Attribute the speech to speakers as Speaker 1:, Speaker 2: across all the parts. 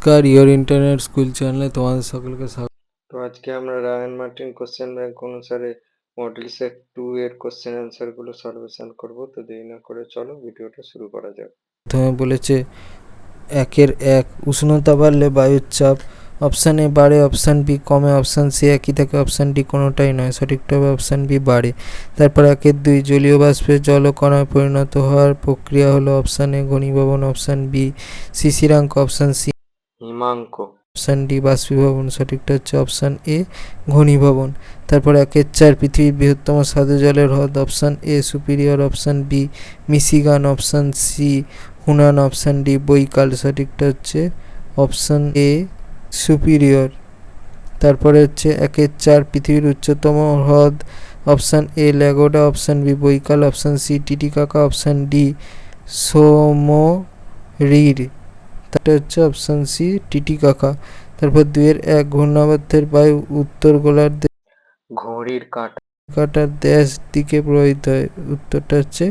Speaker 1: নমস্কার, your internet school চ্যানেলে তোমাদের সকলকে স্বাগত।
Speaker 2: তো আজকে আমরা রায়ান মার্টিন কোশ্চেন ব্যাংক অনুসারে মডেল সেট 2 এর কোশ্চেন অ্যান্সার গুলো সলিউশন করব। তো দেরি না করে চলো ভিডিওটা শুরু করা যাক।
Speaker 1: প্রথমে বলেছে 1 উষ্ণতা বাড়লে বায়ুর চাপ অপশান এ বাড়ে, অপশান বি কমে, অপশান সি একই থাকে, অপশান ডি কোনোটাই নয়। সঠিকটা হবে অপশান বি বাড়ে। তারপর 2 জলীয় বাষ্পে জলকণায় পরিণত হওয়ার প্রক্রিয়া হলো অপশান এ ঘনীভবন, অপশান বি শিশিরাঙ্ক, অপশান সি
Speaker 2: হিমাঙ্ক।
Speaker 1: অপশান ডি বাষ্পীভবন। সঠিকটা হচ্ছে অপশান এ ঘনীভবন। তারপর 4 পৃথিবীর বৃহত্তম স্বাদু জলের হ্রদ option A Superior, option B Michigan, option C Hunan, option D Baikal. সঠিকটা হচ্ছে অপশান এ সুপিরিয়র। তারপরে হচ্ছে 4 পৃথিবীর উচ্চতম হ্রদ অপশান এ ল্যাগোডা, option B Baikal, option C Titicaca, option D সোমরির। এটা হচ্ছে অপশান সি টিটিকাকা। তারপর 2 ঘূর্ণাবর্তের বায়ু উত্তর গোলার্ধে
Speaker 2: ঘড়ির
Speaker 1: কাঁটার দেশ দিকে প্রবাহিত হয়। উত্তরটা হচ্ছে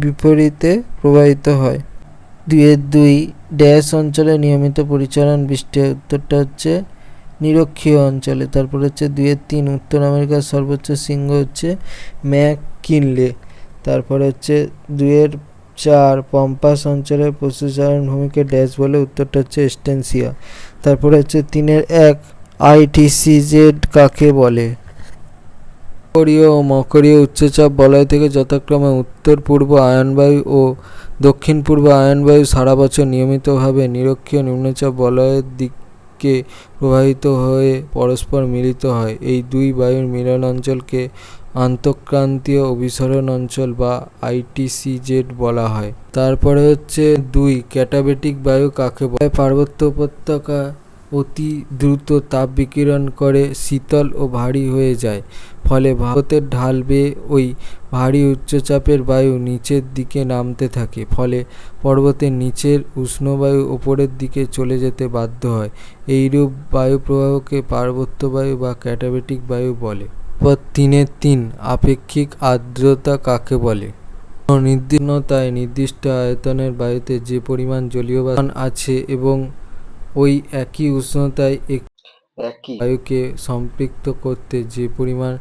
Speaker 1: বিপরীতে প্রবাহিত হয়। 2 ড্যাশ অঞ্চলে নিয়মিত পরিচালন বৃষ্টি হয়। উত্তরটা হচ্ছে নিরক্ষীয় অঞ্চলে। তারপর হচ্ছে 2-3 উত্তর আমেরিকার সর্বোচ্চ শৃঙ্গ হচ্ছে ম্যাককিনলে। তারপরে হচ্ছে 2-4 পম্পাস অঞ্চলের পশুচারণ ভূমিকে ড্যাশ বলে। উত্তরটা হচ্ছে এস্টেনসিয়া। তারপরে হচ্ছে 3-1 আইটিসিজেড কাকে বলে? মকরীয় ও মকরীয় উচ্চচাপ বলয় থেকে যথাক্রমে উত্তর পূর্ব আয়নবায়ু ও দক্ষিণ পূর্ব আয়নবায়ু সারা বছর নিয়মিতভাবে নিরক্ষীয় নিম্নচাপ বলয়ের দিকে প্রবাহিত হয়ে পরস্পর মিলিত হয়। এই 2 বায়ুর মিলন অঞ্চলকে আন্তঃক্রান্তীয় অভিসরণ অঞ্চল বা আইটিসিজেড বলা হয়। তারপরে হচ্ছে 2 ক্যাটাবেটিক বায়ু কাকে বলে? পার্বত্য উপত্যকা অতি দ্রুত তাপ বিকিরণ করে শীতল ও ভারী হয়ে যায়, ফলে ভারতের ঢাল বেয়ে ওই ভারী উচ্চচাপের বায়ু নিচের দিকে নামতে থাকে, ফলে পর্বতের নিচের উষ্ণ বায়ু ওপরের দিকে চলে যেতে বাধ্য হয়। এইরূপ বায়ু প্রবাহকে পার্বত্য বায়ু বা ক্যাটাবেটিক বায়ু বলে। 3 আপেক্ষিক আর্দ্রতা কাকে বলে? নির্দিষ্টতায় নির্দিষ্ট আয়তনের বায়ুতে যে পরিমাণ জলীয় বাষ্প আছে এবং ওই একই উষ্ণতায়
Speaker 2: একই
Speaker 1: বায়ুকে সম্পৃক্ত করতে যে পরিমাণ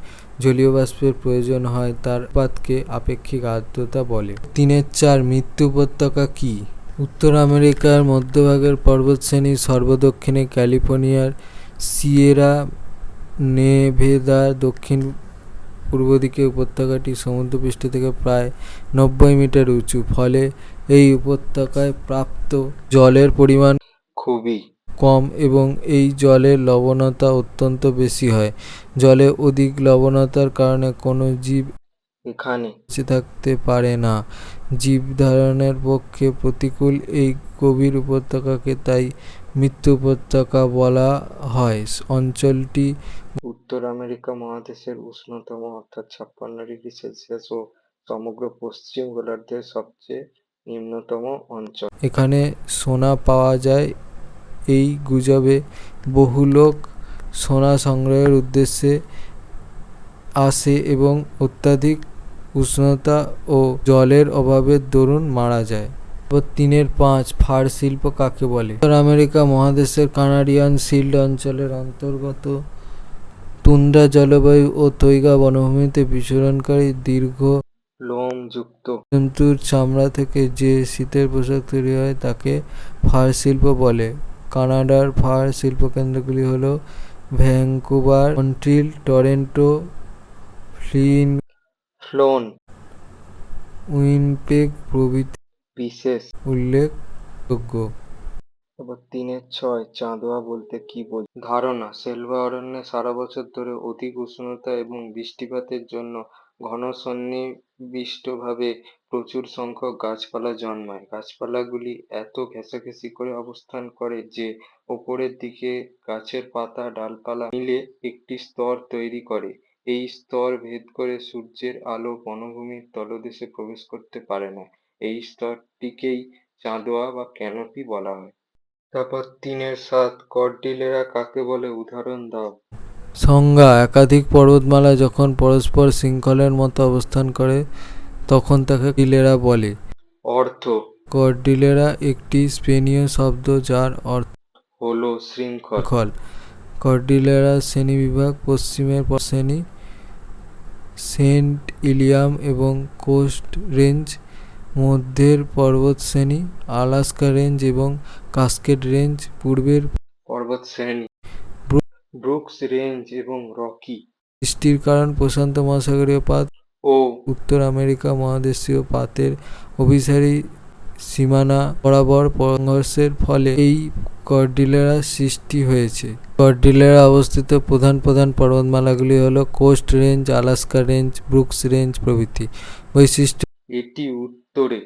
Speaker 1: জলীয় বাষ্পের প্রয়োজন হয় তার অনুপাতকে আপেক্ষিক আর্দ্রতা বলে। 3-4 মৃত্যু উপত্যকা কি? উত্তর আমেরিকার মধ্যভাগের পর্বতশ্রেণী সর্বদক্ষিণে ক্যালিফোর্নিয়ার সিয়েরা নেভেদার দক্ষিণ পূর্ব দিকে। উপত্যকাটি সমুদ্রপৃষ্ঠ থেকে প্রায় 90 মিটার উঁচু, ফলে এই উপত্যকায় প্রাপ্ত জলের পরিমাণ
Speaker 2: খুবই
Speaker 1: কম এবং এই জলের লবণতা অত্যন্ত বেশি হয়। জলে অধিক লবণতার কারণে কোনো জীব
Speaker 2: এখানে
Speaker 1: বেঁচে থাকতে পারে না। জীবধারণের পক্ষে প্রতিকূল এই গভীর উপত্যকাকে তাই মৃত্যু উপত্যকা বলা হয়। অঞ্চলটি
Speaker 2: উত্তর আমেরিকা মহাদেশের উষ্ণতম অর্থাৎ 56 ডিগ্রি সেলসিয়াস ও সমগ্র পশ্চিম গোলার্ধের সবচেয়ে নিম্নতম অঞ্চল।
Speaker 1: এখানে সোনা পাওয়া যায়। এই গুজবে বহু লোক সোনা সংগ্রহের উদ্দেশ্যে আসে এবং অত্যাধিক উষ্ণতা ও জলের অভাবের দরুন মারা যায়। 3-5 ফার শিল্প কাকে বলে? উত্তর আমেরিকা মহাদেশের কানাডিয়ান শিল্ড অঞ্চলের অন্তর্গত তুন্দ্রা জলবায়ু ও তৈগা বনভূমিতে বিচরণকারী দীর্ঘ
Speaker 2: লোমযুক্ত
Speaker 1: জন্তুর চামড়া থেকে যে শীতের পোশাক তৈরি হয় তাকে ফার শিল্প বলে। কানাডার ফার শিল্পকেন্দ্রগুলি হল Vancouver, Montreal, Toronto,
Speaker 2: flown,
Speaker 1: Winnipeg প্রভৃতি
Speaker 2: বিশেষ।
Speaker 1: উল্লেখযোগ্য।
Speaker 2: তারপর 3-6 চাঁদোয়া বলতে কি বোঝায়? ধারণা: সেলভা অরণ্যে সারা বছর ধরে অধিক উষ্ণতা এবং বৃষ্টিপাতের জন্য ঘন সন্নিবিষ্টভাবে প্রচুর সংখ্যক গাছপালা জন্মায়। গাছপালাগুলি এত ঘেঁষাঘেঁষি করে অবস্থান করে যে ওপরের দিকে গাছের পাতা ডালপালা মিলে একটি স্তর তৈরি করে। এই স্তর ভেদ করে সূর্যের আলো বনভূমির তলদেশে প্রবেশ করতে পারে না। এই স্তরটিকেই চাঁদোয়া বা ক্যানোপি বলা হয়। তারপর 3-7 কর্ডিলেরা কাকে বলে? উদাহরণ দাও।
Speaker 1: সংজ্ঞা: একাধিক পর্বতমালা যখন পরস্পর শৃঙ্খলের মতো অবস্থান করে তখন তাকে কর্ডিলেরা বলে।
Speaker 2: অর্থ:
Speaker 1: কর্ডিলেরা একটি স্পেনীয় শব্দ যার অর্থ
Speaker 2: হলো শৃঙ্খল।
Speaker 1: খল কর্ডিলেরা শ্রেণীবিভাগ: পশ্চিমের শ্রেণী সেন্ট ইলিয়াম এবং কোস্ট রেঞ্জ, মধ্যের পর্বতশ্রেণী আলাস্কা রেঞ্জ এবং কাস্কেড রেঞ্জ, পূর্বের
Speaker 2: পর্বতশ্রেণী
Speaker 1: ব্রু-
Speaker 2: ব্রুকস রেঞ্জ এবং রকি।
Speaker 1: বৃষ্টির কারণ প্রশান্ত মহাসাগরীয় পাত,
Speaker 2: ও
Speaker 1: উত্তর আমেরিকা মহাদেশীয় পাতের অভিসারী সীমানা বরাবর সংঘর্ষের ফলে এই কর্ডিলেরা সৃষ্টি হয়েছে। কর্ডিলেরা অবস্থিত প্রধান প্রধান পর্বতমালাগুলি হল coast range, Alaska range, Brooks range প্রভৃতি। বৈশিষ্ট্য:
Speaker 2: এটি উত্তরে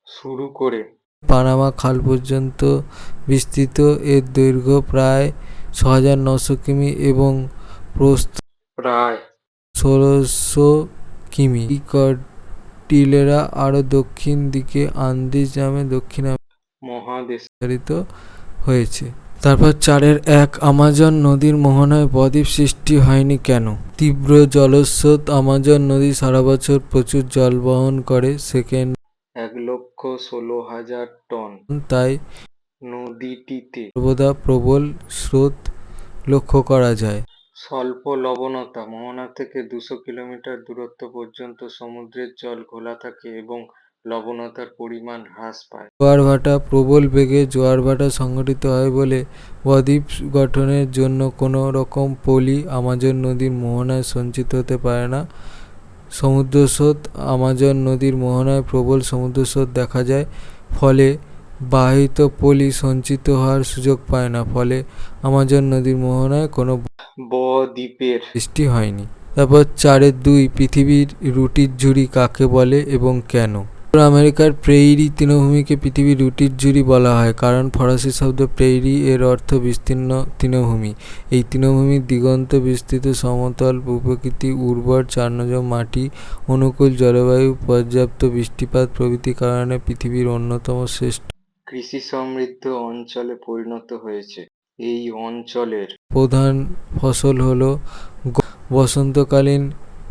Speaker 2: শুরু করে
Speaker 1: পানামা খাল পর্যন্ত বিস্তৃত। এর দৈর্ঘ্য প্রায় ৬৯০০ কিমি এবং প্রস্থ
Speaker 2: প্রায়
Speaker 1: ১৬০০ কিমি। এই কর্ডিলেরা আরও দক্ষিণ দিকে আন্দিজ নামে দক্ষিণ
Speaker 2: মহাদেশ
Speaker 1: বিস্তারিত হয়েছে। তারপর 4-1 আমাজন নদীর মোহনায় বদ্বীপ সৃষ্টি হয়নি কেন? তীব্র জলস্রোত: আমাজন নদী সারা বছর প্রচুর জল বহন করে, সেকেন্ড
Speaker 2: 1,16,000 টন।
Speaker 1: তাই
Speaker 2: নদীটিতে
Speaker 1: সর্বদা প্রবল স্রোত লক্ষ্য করা যায়।
Speaker 2: স্বল্প লবণতা: মোহনা থেকে 200 কিলোমিটার দূরত্ব পর্যন্ত সমুদ্রের জল ঘোলা থাকে এবং লবণতার পরিমাণ হ্রাস পায়।
Speaker 1: জোয়ার ভাটা: প্রবল বেগে জোয়ার ভাটা সংঘটিত হয় বলে বদ্বীপ গঠনের জন্য কোনো রকম পলি আমাজন নদীর মোহনায় সঞ্চিত হতে পারে না। সমুদ্রস্রোত: আমাজন নদীর মোহনায় প্রবল সমুদ্রস্রোত দেখা যায়, ফলে বাহিত পলি সঞ্চিত হওয়ার সুযোগ পায় না, ফলে আমাজন নদীর মোহনায় কোনো
Speaker 2: বদ্বীপের
Speaker 1: সৃষ্টি হয়নি। তারপর 4-2 পৃথিবীর রুটির ঝুড়ি কাকে বলে এবং কেন? উত্তর আমেরিকার প্রেইরি তৃণভূমিকে পৃথিবীর রুটির ঝুড়ি বলা হয় কারণ ফরাসি শব্দ প্রেইরি এর অর্থ বিস্তীর্ণ তৃণভূমি। এই তৃণভূমির দিগন্ত বিস্তৃত, সমতল ভূপ্রকৃতি, উর্বর চারণজম মাটি, অনুকূল জলবায়ু, পর্যাপ্ত বৃষ্টিপাত প্রভৃতি কারণে পৃথিবীর অন্যতম শ্রেষ্ঠ
Speaker 2: কৃষি সমৃদ্ধ অঞ্চলে পরিণত হয়েছে। এই অঞ্চলের
Speaker 1: প্রধান ফসল হল বসন্তকালীন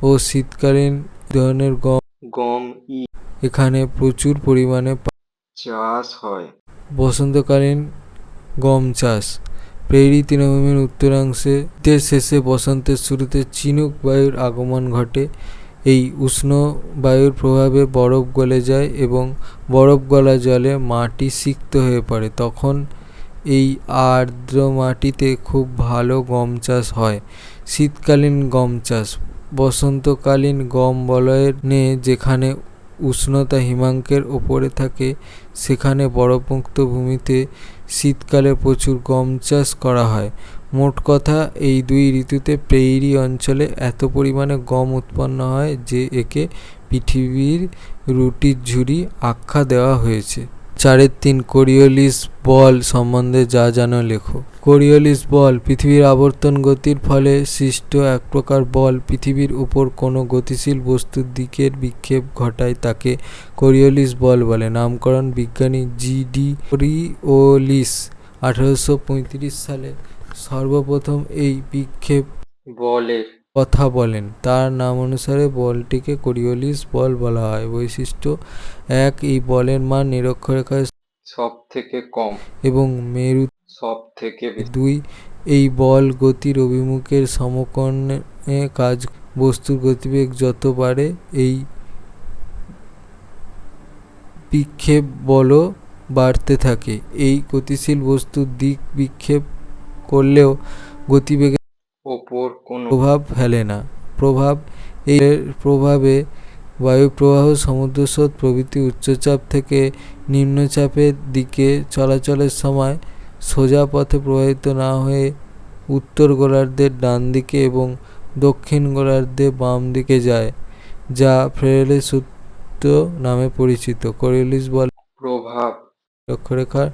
Speaker 1: ও শীতকালীন ধরনের গম।
Speaker 2: গম,
Speaker 1: এখানে প্রচুর পরিমাণে
Speaker 2: চাষ হয়।
Speaker 1: বসন্তকালীন গম চাষ। প্রেইরি তৃণভূমির উত্তরাংশে শীতের শেষে বসন্তের শুরুতে চিনুক বায়ুর আগমন ঘটে। এই উষ্ণ বায়ুর প্রভাবে বরফ গলে যায় এবং বরফ গলা জলে মাটি সিক্ত হয়ে পড়ে। তখন এই আর্দ্র মাটিতে খুব ভালো গম চাষ হয়। শীতকালীন গম চাষ: বসন্তকালীন গম বলয়ের যেখানে উষ্ণতা হিমাঙ্কের ওপরে থাকে সেখানে বরফমুক্ত ভূমিতে শীতকালে প্রচুর গম চাষ করা হয়। মোট কথা, এই দুই ঋতুতে প্রেইরি অঞ্চলে এত পরিমাণে গম উৎপন্ন হয় যে একে পৃথিবীর রুটির ঝুড়ি আখ্যা দেওয়া হয়েছে। 4-3 কোরিওলিস বল সম্বন্ধে যা জানো লেখো। কোরিওলিস বল পৃথিবীর আবর্তন গতির ফলে সৃষ্ট এক প্রকার বল। পৃথিবীর উপর কোনো গতিশীল বস্তুর দিকের বিক্ষেপ ঘটায় তাকে কোরিওলিস বল বলে। নামকরণ: বিজ্ঞানী জি.ডি. কোরিওলিস 1835 সালে সর্বপ্রথম এই বিক্ষেপ
Speaker 2: বলের
Speaker 1: কথা বলেন। তার নাম অনুসারে বলটিকে কোরিওলিস বল বলা হয়। বৈশিষ্ট্য: 1 এই বলের মান নিরক্ষরেখায়
Speaker 2: সব থেকে কম
Speaker 1: এবং মেরু
Speaker 2: সব থেকে বেশি।
Speaker 1: 2 এই বল গতির অভিমুখের সমকোণে কাজ বস্তুর গতিবেগ যত বাড়ে এই বিক্ষেপ বলও বাড়তে থাকে। এই গতিশীল বস্তুর দিক বিক্ষেপ করলেও গতিবেগের
Speaker 2: ওপর কোনো
Speaker 1: প্রভাব ফেলে না। প্রভাব: এর প্রভাবে বায়ুপ্রবাহ, সমুদ্রস্রোত প্রভৃতি উচ্চচাপ থেকে নিম্নচাপের দিকে চলাচলের সময় সোজা পথে প্রবাহিত না হয়ে উত্তর গোলার্ধের ডান দিকে এবং দক্ষিণ গোলার্ধে বাম দিকে যায়, যা ফ্রেলের সূত্র নামে পরিচিত। কোরিওলিস বল
Speaker 2: প্রভাব
Speaker 1: নিরক্ষরেখার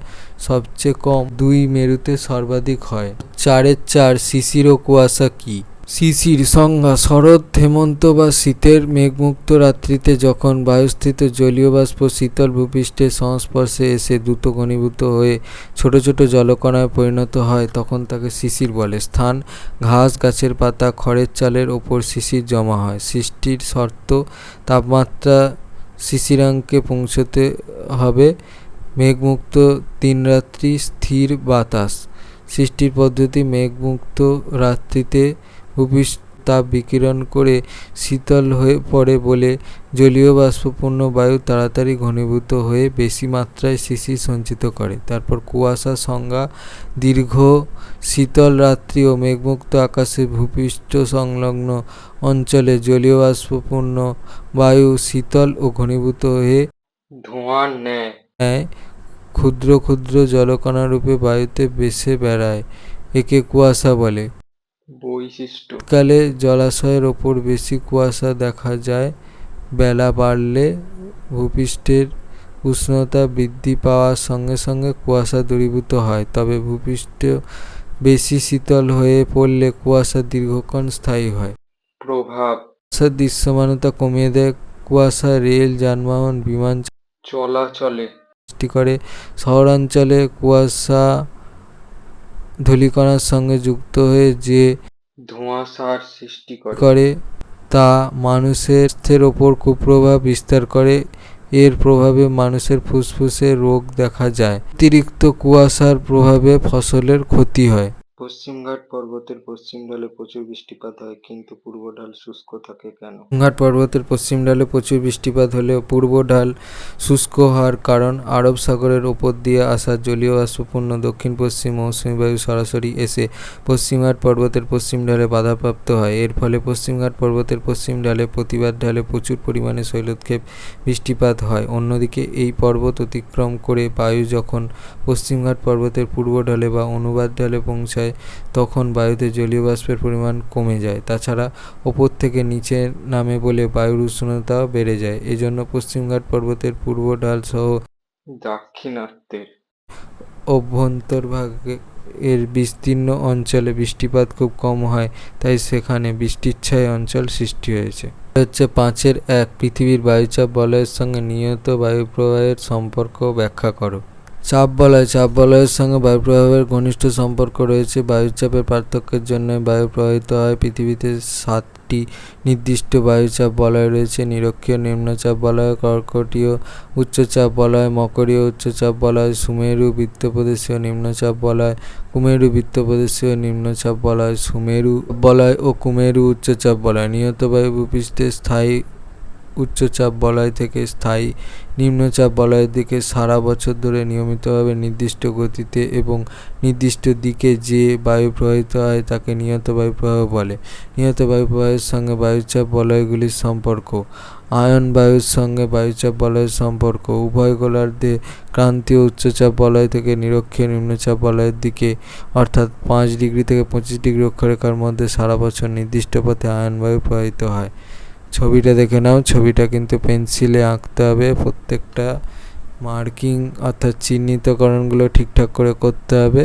Speaker 1: সবচেয়ে কম 2 মেরুতে সর্বাধিক হয়। 4-4 শিশির ও কুয়াশা কি? শিশির সংজ্ঞা: শরৎ, হেমন্ত বা শীতের মেঘমুক্ত রাত্রিতে যখন বায়ুস্থিত জলীয় বাষ্প শীতল ভূপৃষ্ঠের সংস্পর্শে এসে দ্রুত ঘনীভূত হয়ে ছোট ছোট জলকণায় পরিণত হয় তখন তাকে শিশির বলে। স্থান: ঘাস, গাছের পাতা, খড়ের চালের ওপর শিশির জমা হয়। সৃষ্টির শর্ত: তাপমাত্রা শিশিরাঙ্কে পৌঁছতে হবে। মেঘমুক্ত দিনরাত্রি, স্থির বাতাস। সৃষ্টির পদ্ধতি মেঘমুক্ত রাত্রিতে ভূপৃষ্ঠ তাপ বিকিরণ করে শীতল হয়ে পড়ে বলে জলীয় বাষ্পপূর্ণ বায়ু তাড়াতাড়ি ঘনীভূত হয়ে বেশি মাত্রায় শিশির সঞ্চিত করে। তারপর কুয়াশা সংজ্ঞা: দীর্ঘ শীতল রাত্রি ও মেঘমুক্ত আকাশে ভূপৃষ্ঠ সংলগ্ন অঞ্চলে জলীয় বাষ্পপূর্ণ বায়ু শীতল ও ঘনীভূত হয়ে
Speaker 2: ধোঁয়ার ন্যায়
Speaker 1: ক্ষুদ্র ক্ষুদ্র জলকণারূপে বায়ুতে ভেসে বেড়ায়। একে কুয়াশা বলে।
Speaker 2: বৈশিষ্ট্য:
Speaker 1: শীতকালে জলাশয়ের ওপর বেশি কুয়াশা দেখা যায়। বেলা বাড়লে ভূপৃষ্ঠের উষ্ণতা বৃদ্ধি পাওয়ার সঙ্গে সঙ্গে কুয়াশা দূরীভূত হয়। তবে ভূপৃষ্ঠ বেশি শীতল হয়ে পড়লে কুয়াশা দীর্ঘক্ষণ স্থায়ী হয়।
Speaker 2: প্রভাব:
Speaker 1: কুয়াশার দৃশ্যমানতা কমিয়ে দেয়। কুয়াশা রেল, যানবাহন, বিমান
Speaker 2: চলাচলে
Speaker 1: সৃষ্টি করে। শহরাঞ্চলে কুয়াশা ধূলিকণার সঙ্গে যুক্ত হয়ে যে
Speaker 2: ধোঁয়াশার সৃষ্টি
Speaker 1: করে তা মানুষের স্বাস্থ্যের ওপর কুপ্রভাব বিস্তার করে। এর প্রভাবে মানুষের ফুসফুসে রোগ দেখা যায়। অতিরিক্ত কুয়াশার প্রভাবে ফসলের ক্ষতি হয়।
Speaker 2: পশ্চিমঘাট পর্বতের পশ্চিম ঢালে প্রচুর বৃষ্টিপাত হয়, কিন্তু পূর্ব ঢাল শুষ্ক থাকে কেন?
Speaker 1: ঘাট পর্বতের পশ্চিম ঢালে প্রচুর বৃষ্টিপাত হলেও পূর্ব ঢাল শুষ্ক হওয়ার কারণ আরব সাগরের ওপর দিয়ে আসা জলীয় বাষ্পপূর্ণ দক্ষিণ পশ্চিম মৌসুমী বায়ু সরাসরি এসে পশ্চিমঘাট পর্বতের পশ্চিম ঢালে বাধাপ্রাপ্ত হয়। এর ফলে পশ্চিমঘাট পর্বতের পশ্চিম ঢালে প্রতিবাদ ঢালে প্রচুর পরিমাণে শৈলক্ষেপ বৃষ্টিপাত হয়। অন্যদিকে এই পর্বত অতিক্রম করে বায়ু যখন পশ্চিমঘাট পর্বতের পূর্ব ঢালে বা অনুবাদ ঢালে পৌঁছায় তখন বায়ুতে জলীয় বাষ্পের পরিমাণ কমে যায়। তাছাড়া ওপর থেকে নিচে নামে বলে বায়ুর উষ্ণতাও বেড়ে যায়। এজন্য পশ্চিমঘাট পর্বতের পূর্ব ঢাল সহ
Speaker 2: দাক্ষিণাত্যের
Speaker 1: অভ্যন্তরভাগে এর বিস্তীর্ণ অঞ্চলে বৃষ্টিপাত খুব কম হয়, তাই সেখানে বৃষ্টিচ্ছায় অঞ্চল সৃষ্টি হয়েছে। 5.1 পৃথিবীর বায়ুচাপ বলয়ের সঙ্গে নিয়ত বায়ুপ্রবাহের সম্পর্ক ব্যাখ্যা করো। চাপ বলয়: চাপ বলয়ের সঙ্গে বায়ুপ্রবাহের ঘনিষ্ঠ সম্পর্ক রয়েছে। বায়ুচাপের পার্থক্যের জন্য বায়ু প্রবাহিত হয়। পৃথিবীতে 7টি নির্দিষ্ট বায়ুচাপ বলয় রয়েছে: নিরক্ষীয় নিম্নচাপ বলয়, কর্কটীয় উচ্চচাপ বলয়, মকরীয় উচ্চচাপ বলয়, সুমেরু বৃত্তপ্রদেশীয় নিম্নচাপ বলয়, কুমেরু বৃত্তপ্রদেশীয় নিম্নচাপ বলয়, সুমেরু বলয় ও কুমেরু উচ্চচাপ বলয়। নিয়ত বায়ু ভূপৃষ্ঠে স্থায়ী উচ্চচাপ বলয় থেকে স্থায়ী নিম্নচাপ বলয়ের দিকে সারা বছর ধরে নিয়মিতভাবে নির্দিষ্ট গতিতে এবং নির্দিষ্ট দিকে যে বায়ু প্রবাহিত হয় তাকে নিয়ত বায়ুপ্রবাহ বলে। নিয়ত বায়ুপ্রবাহের সঙ্গে বায়ুচাপ বলয়গুলির সম্পর্ক: আয়ন বায়ুর সঙ্গে বায়ুচাপ বলয়ের সম্পর্ক: উভয় গোলার্ধে ক্রান্তীয় উচ্চচাপ বলয় থেকে নিরক্ষীয় নিম্নচাপ বলয়ের দিকে অর্থাৎ 5 ডিগ্রি থেকে 25 ডিগ্রি অক্ষরেখার মধ্যে সারা বছর নির্দিষ্ট পথে আয়ন বায়ু প্রবাহিত হয়। ছবিটা দেখে নাও। ছবিটা কিন্তু পেন্সিলে আঁকতে হবে। প্রত্যেকটা মার্কিং অর্থাৎ চিহ্নিতকরণগুলো ঠিকঠাক করে করতে হবে।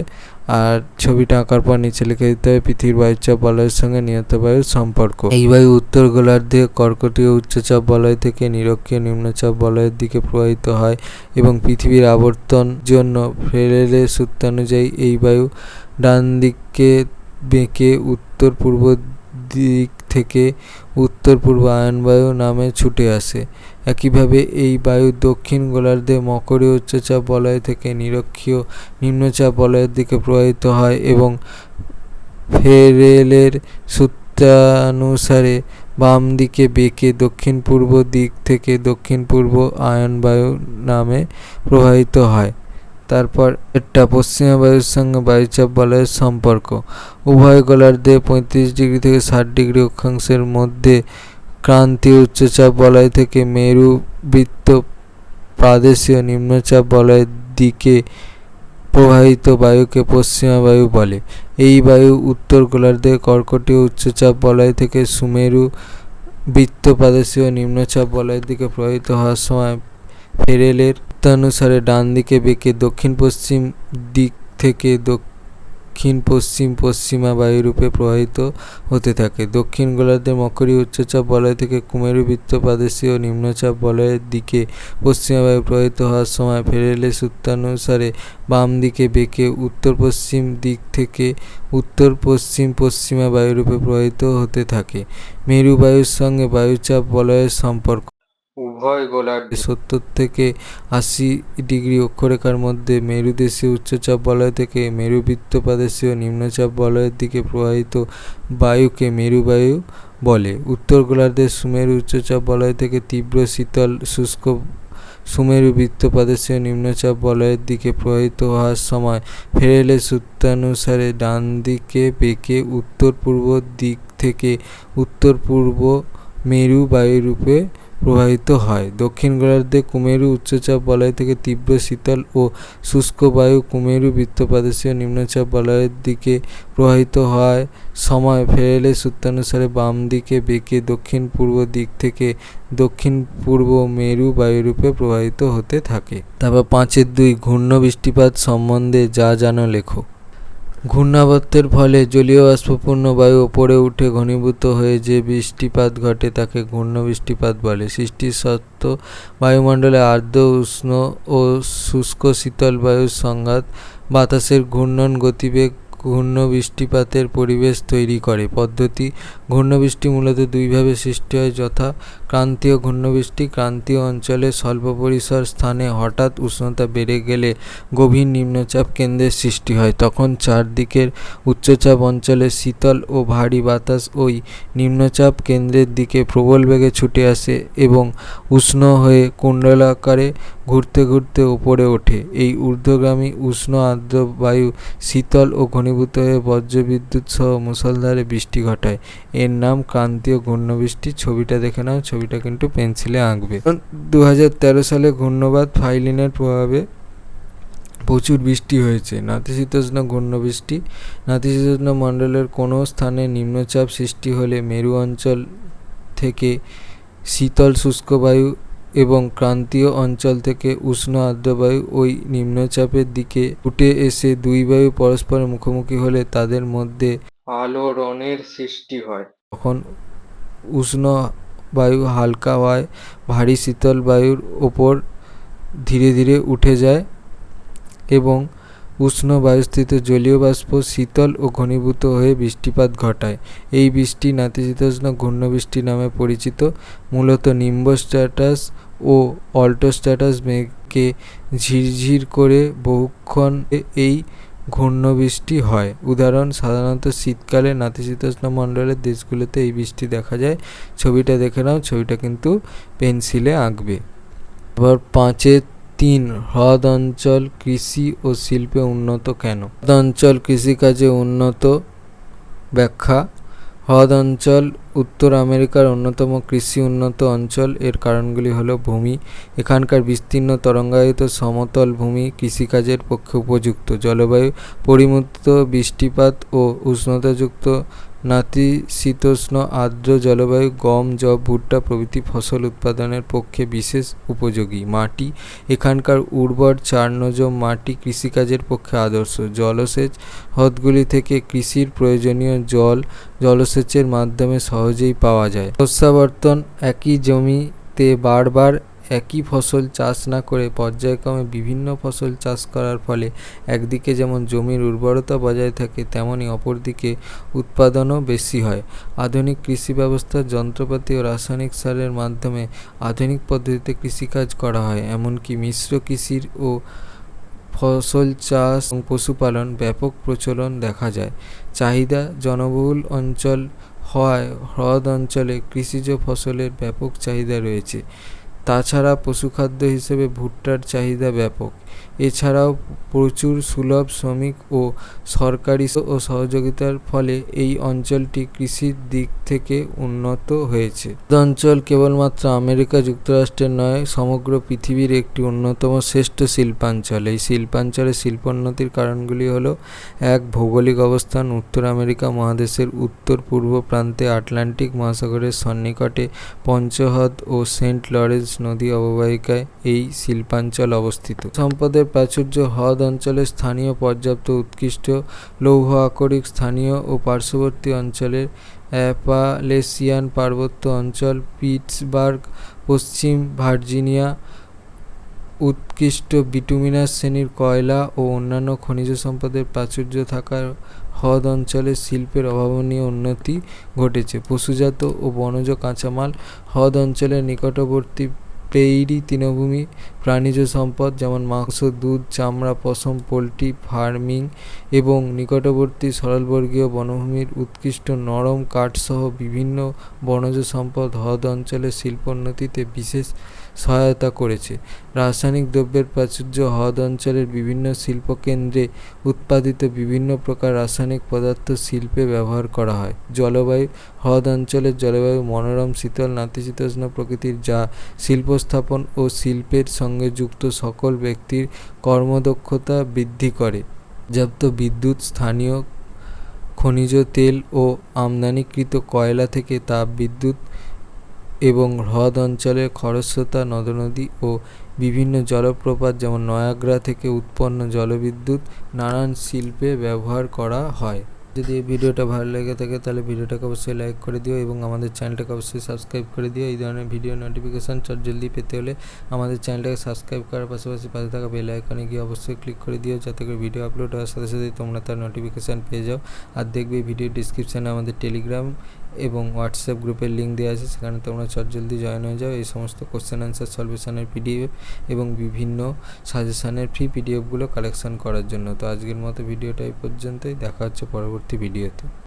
Speaker 1: আর ছবিটা আঁকার পর নিচে লিখে দিতে হবে পৃথিবীর বায়ুচাপ বলয়ের সঙ্গে নিয়ত বায়ুর সম্পর্ক। এই বায়ু উত্তর গোলার্ধে কর্কটীয় উচ্চচাপ বলয় থেকে নিরক্ষীয় নিম্নচাপ বলয়ের দিকে প্রবাহিত হয় এবং পৃথিবীর আবর্তন জন্য ফ্রেলের সূত্রানুযায়ী এই বায়ু ডান দিকে বেঁকে উত্তর পূর্ব দিক থেকে উত্তর পূর্ব আয়ন বায়ু নামে ছুটে আসে। একইভাবে এই বায়ু দক্ষিণ গোলার্ধে মকরীয় উচ্চচাপ বলয় থেকে নিরক্ষীয় নিম্নচাপ বলয়ের দিকে প্রবাহিত হয় এবং ফ্রেলের সূত্রানুসারে বাম দিকে বেঁকে দক্ষিণ পূর্ব দিক থেকে দক্ষিণ পূর্ব আয়ন বায়ু নামে প্রবাহিত হয়। তারপর এটা পশ্চিমা বায়ুর সঙ্গে বায়ুচাপ বলয়ের সম্পর্ক: উভয় গোলার্ধে 35 ডিগ্রি থেকে 60 ডিগ্রি অক্ষাংশের মধ্যে ক্রান্তীয় উচ্চচাপ বলয় থেকে মেরু বৃত্ত প্রাদেশীয় নিম্নচাপ বলয়ের দিকে প্রবাহিত বায়ুকে পশ্চিমা বায়ু বলে। এই বায়ু উত্তর গোলার্ধে কর্কটীয় উচ্চচাপ বলয় থেকে সুমেরু বৃত্ত প্রাদেশীয় নিম্নচাপ বলয়ের দিকে প্রবাহিত হওয়ার সময় ফ্রেলের অনুসারে ডান দিকে বেঁকে দক্ষিণ পশ্চিম দিক থেকে দক্ষিণ পশ্চিম পশ্চিমা বায়ুরূপে প্রবাহিত হতে থাকে। দক্ষিণ গোলার্ধে মকরীয় উচ্চচাপ বলয় থেকে কুমেরু বৃত্ত প্রাদেশীয় নিম্নচাপ বলয়ের দিকে পশ্চিমা বায়ু প্রবাহিত হওয়ার সময় ফ্রেলের সূত্রানুসারে বাম দিকে বেঁকে উত্তর পশ্চিম দিক থেকে উত্তর পশ্চিম পশ্চিমা বায়ুরূপে প্রবাহিত হতে থাকে। মেরু বায়ুর সঙ্গে বায়ুচাপ বলয়ের সম্পর্ক:
Speaker 2: উভয় গোলার্ধে
Speaker 1: 70 থেকে 80 ডিগ্রি অক্ষরেখার মধ্যে মেরুদেশীয় উচ্চচাপ বলয় থেকে মেরুবৃত্তপ্রদেশীয় নিম্নচাপ বলয়ের দিকে প্রবাহিত বায়ুকে মেরুবায়ু বলে। উত্তর গোলার্ধের সুমেরু উচ্চচাপ বলয় থেকে তীব্র শীতল শুষ্ক সুমেরু বৃত্তপ্রদেশীয় নিম্নচাপ বলয়ের দিকে প্রবাহিত হওয়ার সময় ফেরেলের সূত্রানুসারে ডান দিকে বেঁকে উত্তর পূর্ব দিক থেকে উত্তর পূর্ব মেরু বায়ুরূপে প্রবাহিত হয়। দক্ষিণ গোলার্ধে কুমেরু উচ্চচাপ বলয় থেকে তীব্র শীতল ও শুষ্ক বায়ু কুমেরু বৃত্তপ্রদেশীয় নিম্নচাপ বলয়ের দিকে প্রবাহিত হওয়ার সময় ফেরেলের সূত্রানুসারে বাম দিকে বেঁকে দক্ষিণ পূর্ব দিক থেকে দক্ষিণ পূর্ব মেরু বায়ুরূপে প্রবাহিত হতে থাকে। তারপর 5.2 ঘূর্ণ বৃষ্টিপাত সম্বন্ধে যা জানো লেখো। ঘূর্ণাবর্তের ফলে জলীয় বাষ্পপূর্ণ বায়ু ওপরে উঠে ঘনীভূত হয়ে যে বৃষ্টিপাত ঘটে তাকে ঘূর্ণ বৃষ্টিপাত বলে। সৃষ্টির সত্ত্ব বায়ুমণ্ডলে আর্দ্র উষ্ণ ও শুষ্ক শীতল বায়ুর সংঘাত বাতাসের ঘূর্ণন গতিবেগ ঘূর্ণ বৃষ্টিপাতের পরিবেশ তৈরি করে। পদ্ধতি: ঘূর্ণবৃষ্টি মূলত দুইভাবে সৃষ্টি হয়, যথা ক্রান্তীয় ঘূর্ণবৃষ্টি। ক্রান্তীয় অঞ্চলে স্বল্প পরিসর স্থানে হঠাৎ উষ্ণতা বেড়ে গেলে গভীর নিম্নচাপ কেন্দ্রের সৃষ্টি হয়। তখন চারদিকের উচ্চচাপ অঞ্চলে শীতল ও ভারী বাতাস ওই নিম্নচাপ কেন্দ্রের দিকে প্রবল বেগে ছুটে আসে এবং উষ্ণ হয়ে কুণ্ডলাকারে ঘুরতে ঘুরতে ওপরে ওঠে। এই ঊর্ধ্বগামী উষ্ণ আর্দ্র বায়ু শীতল ও ঘনীভূত হয়ে বজ্রবিদ্যুৎ সহ মুষলধারে বৃষ্টি ঘটায়। এর নাম ক্রান্তীয় ঘূর্ণবৃষ্টি। ছবিটা দেখে নাও, ছবিটা কিন্তু পেন্সিলে আঁকবে। 2013 সালে ঘূর্ণবাত ফাইলিনের প্রভাবে প্রচুর বৃষ্টি হয়েছে। নাতিশীতোষ্ণ ঘূর্ণবৃষ্টি: নাতিশীতোষ্ণ মণ্ডলের কোনো স্থানে নিম্নচাপ সৃষ্টি হলে মেরু অঞ্চল থেকে শীতল শুষ্ক বায়ু এবং ক্রান্তীয় অঞ্চল থেকে উষ্ণ আর্দ্র বায়ু ওই নিম্নচাপের দিকে উঠে এসে দুই বায়ু পরস্পরের মুখোমুখি হলে তাদের মধ্যে
Speaker 2: আলোড়নের সৃষ্টি হয়।
Speaker 1: তখন উষ্ণ বায়ু হালকা হয়, ভারী শীতল বায়ুর ওপর ধীরে ধীরে উঠে যায় এবং উষ্ণ বায়ুস্থিত জলীয় বাষ্প শীতল ও ঘনীভূত হয়ে বৃষ্টিপাত ঘটায়। এই বৃষ্টি নাতিশীতোষ্ণ ঘূর্ণবৃষ্টি নামে পরিচিত। মূলত নিম্বস্ট্র্যাটাস ও অল্টোস্ট্র্যাটাস মেঘকে ঝিরঝির করে বহুক্ষণ এই ঘূর্ণবৃষ্টি হয়। উদাহরণ: সাধারণত শীতকালে নাতিশীতোষ্ণ মণ্ডলের দেশগুলোতে এই বৃষ্টি দেখা যায়। ছবিটা দেখে নাও, ছবিটা কিন্তু পেন্সিলে আঁকবে। এবার 5.3 হ্রদ অঞ্চল কৃষি ও শিল্পে উন্নত কেন? হ্রদ অঞ্চল কৃষিকাজে উন্নত ব্যাখ্যা: হ্রদ অঞ্চল উত্তর আমেরিকার অন্যতম কৃষি উন্নত অঞ্চল। এর কারণগুলি হল: ভূমি: এখানকার বিস্তীর্ণ তরঙ্গায়িত সমতল ভূমি কৃষিকাজের পক্ষে উপযুক্ত। জলবায়ু: পরিমিত বৃষ্টিপাত ও উষ্ণতাযুক্ত নাতিশীতোষ্ণ আর্দ্র জলবায়ু গম, যব, ভুট্টা প্রভৃতি ফসল উৎপাদনের পক্ষে বিশেষ উপযোগী। মাটি: এখানকার উর্বর চার্ণোজম মাটি কৃষিকাজের পক্ষে আদর্শ। জলসেচ: হ্রদগুলি থেকে কৃষির প্রয়োজনীয় জল জলসেচের মাধ্যমে সহজেই পাওয়া যায়। শস্যাবর্তন: একই জমিতে বারবার একই ফসল চাষ না করে পর্যায়ক্রমে বিভিন্ন ফসল চাষ করার ফলে একদিকে যেমন জমির উর্বরতা বজায় থাকে, তেমনি অপরদিকে উৎপাদনও বেশি হয়। আধুনিক কৃষি ব্যবস্থার যন্ত্রপাতি ও রাসায়নিক সারের মাধ্যমে আধুনিক পদ্ধতিতে কৃষিকাজ করা হয়। এমনকি মিশ্র কৃষির ও ফসল চাষ এবং পশুপালন ব্যাপক প্রচলন দেখা যায়। চাহিদা: জনবহুল অঞ্চল হওয়ায় হ্রদ অঞ্চলে কৃষিজ ফসলের ব্যাপক চাহিদা রয়েছে। তাছাড়া পশুখাদ্য হিসেবে ভুট্টার চাহিদা ব্যাপক। এছাড়াও প্রচুর সুলভ শ্রমিক ও সরকারি ও সহযোগিতার ফলে এই অঞ্চলটি কৃষির দিক থেকে উন্নত হয়েছে। হ্রদ অঞ্চল কেবলমাত্র আমেরিকা যুক্তরাষ্ট্রের নয়, সমগ্র পৃথিবীর একটি অন্যতম শ্রেষ্ঠ শিল্পাঞ্চল। এই শিল্পাঞ্চলের শিল্পোন্নতির কারণগুলি হল: 1. ভৌগোলিক অবস্থান: উত্তর আমেরিকা মহাদেশের উত্তর পূর্ব প্রান্তে আটলান্টিক মহাসাগরের সন্নিকটে পঞ্চহ্রদ ও সেন্ট লরেন্স নদী অববাহিকায় এই শিল্পাঞ্চল অবস্থিত। সম্পদের প্রাচুর্য: হ্রদ অঞ্চলে স্থানীয় পর্যাপ্ত উৎকৃষ্ট লৌহ আকরিক, স্থানীয় ও পার্শ্ববর্তী অঞ্চলের অ্যাপালেসিয়ান পার্বত্য অঞ্চল, পিটসবার্গ, পশ্চিম ভার্জিনিয়া উৎকৃষ্ট বিটুমিনাস শ্রেণীর কয়লা ও অন্যান্য খনিজ সম্পদের প্রাচুর্য থাকার হ্রদ অঞ্চলের শিল্পের অভাবনীয় উন্নতি ঘটেছে। পশুজাত ও বনজ কাঁচামাল: হ্রদ অঞ্চলের নিকটবর্তী প্রেইরি তৃণভূমি, প্রাণীজ সম্পদ যেমন মাংস, দুধ, চামড়া, পশম, পোল্ট্রি ফার্মিং এবং নিকটবর্তী সরলবর্গীয় বনভূমির উৎকৃষ্ট নরম কাঠসহ বিভিন্ন বনজ সম্পদ হ্রদ অঞ্চলের শিল্পোন্নতিতে বিশেষ সহায়তা করেছে। রাসায়নিক দ্রব্যের প্রাচুর্য হ্রদ অঞ্চলের বিভিন্ন শিল্পকেন্দ্রে উৎপাদিত বিভিন্ন প্রকার রাসায়নিক পদার্থ শিল্পে ব্যবহার করা হয়। জলবায়ু, হ্রদ অঞ্চলের জলবায়ু মনোরম, শীতল, নাতিশীতোষ্ণ প্রকৃতির, যা শিল্প স্থাপন ও শিল্পের সঙ্গে যুক্ত সকল ব্যক্তির কর্মদক্ষতা বৃদ্ধি করে। পর্যাপ্ত বিদ্যুৎ, স্থানীয় খনিজ তেল ও আমদানিকৃত কয়লা থেকে তাপবিদ্যুৎ এবং হ্রদ অঞ্চলের খরস্রোতা নদ-নদী ও বিভিন্ন জলপ্রপাত যেমন নয়াগ্রা থেকে উৎপন্ন জলবিদ্যুৎ নানান শিল্পে ব্যবহার করা হয়। যদি এই ভিডিওটা ভালো লেগে থাকে তাহলে ভিডিওটাকে অবশ্যই লাইক করে দিও এবং আমাদের চ্যানেলটাকে অবশ্যই সাবস্ক্রাইব করে দিও। এই ধরনের ভিডিও নোটিফিকেশান জলদি পেতে হলে আমাদের চ্যানেলটাকে সাবস্ক্রাইব করার পাশাপাশি পাশে থাকা বেল আইকনে গিয়ে অবশ্যই ক্লিক করে দিও, যাতে করে ভিডিও আপলোড হওয়ার সাথে সাথে তোমরা তার নোটিফিকেশান পেয়ে যাও। আর দেখবে ভিডিও ডিসক্রিপশানে আমাদের টেলিগ্রাম এবং হোয়াটসঅ্যাপ গ্রুপের লিঙ্ক দেওয়া আছে, সেখানে তোমরা জলদি জয়েন হয়ে যাও এই সমস্ত কোশ্চেন অ্যান্সার সলভেশনের পিডিএফ এবং বিভিন্ন সাজেশানের ফ্রি পিডিএফগুলো কালেকশন করার জন্য। তো আজকের মতো ভিডিওটা এই পর্যন্তই, দেখা হচ্ছে পরবর্তী ভিডিওতে।